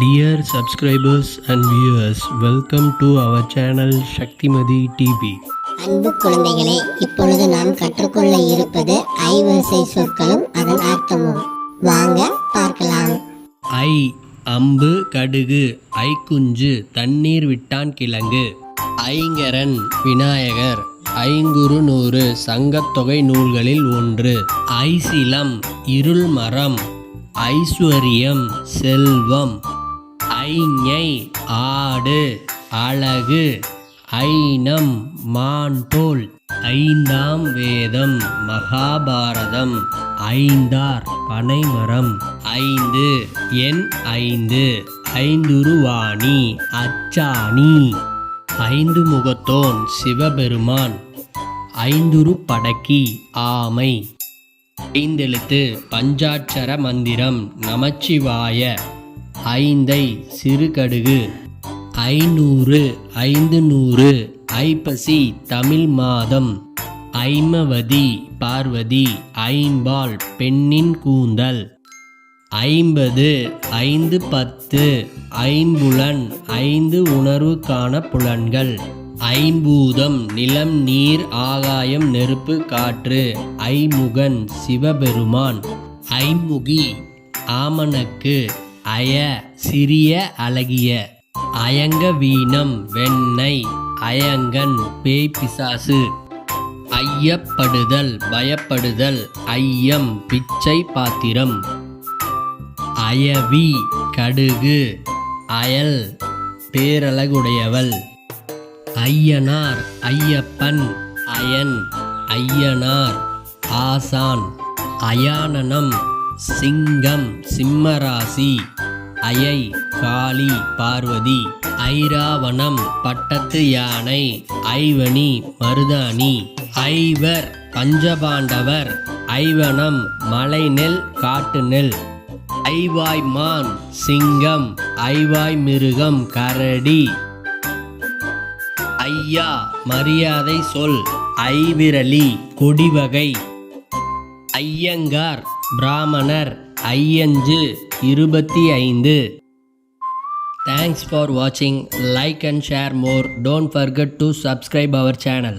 Dear subscribers and viewers, welcome to our channel Shaktimati TV. அன்பு குழந்தைகளே, இப்பொழுது நாம் கற்றுக்கொள்ள இருப்பது ஐவரிசை சொற்களும் அதன் அர்த்தமும். வாங்க பார்க்கலாம். ஐ அம்பு கடுகு, ஐக்குஞ்சு தண்ணீர் விட்டான் கிழங்கு, ஐங்கரன் விநாயகர், ஐங்குறு நூறு சங்கத்தொகை நூல்களில் ஒன்று, ஐசிலம் இருள் மரம், ஐஸ்வர்யம் செல்வம், ஐஞை ஆடு அழகு, ஐனம் மான்தோல், ஐந்தாம் வேதம் மகாபாரதம், ஐந்தார் பனைமரம், ஐந்து எண் ஐந்து, ஐந்துருவாணி அச்சாணி, ஐந்து முகத்தோன் சிவபெருமான், ஐந்துரு படக்கி ஆமை, ஐந்தெழுத்து பஞ்சாட்சர மந்திரம் நமச்சிவாய, ஐந்தை சிறுகடுகு, ஐநூறு ஐந்து நூறு, ஐப்பசி தமிழ் மாதம், ஐமவதி பார்வதி, ஐம்பால் பெண்ணின் கூந்தல், ஐம்பது ஐந்து பத்து, ஐம்புலன் ஐந்து உணர்வுக்கான புலன்கள், ஐம்பூதம் நிலம் நீர் ஆகாயம் நெருப்பு காற்று, ஐமுகன் சிவபெருமான், ஐமுகி ஆமணக்கு, அய சிறிய அழகிய, அயங்க வீணம் வெண்ணெய், அயங்கன் பேய் பிசாசு, ஐயப்படுதல் பயப்படுதல், ஐயம் பிச்சை பாத்திரம், அயவி கடுகு, அயல் பேரழகுடையவள், ஐயனார் ஐயப்பன், அயன் ஐயனார் ஆசான், அயானனம் சிங்கம் சிம்மராசி, அயை காளி பார்வதி, ஐராவணம் பட்டத்து யானை, ஐவனி மருதாணி, ஐவர் பஞ்சபாண்டவர், ஐவனம் மலை நெல் காட்டு நெல், ஐவாய் மான் சிங்கம், ஐவாய் மிருகம் கரடி, ஐயா மரியாதை சொல், ஐவிரலி கொடிவகை, ஐயங்கார் பிராமணர், ஐயஞ்சு 25. Thanks for watching. Like and share more. Don't forget to subscribe our channel.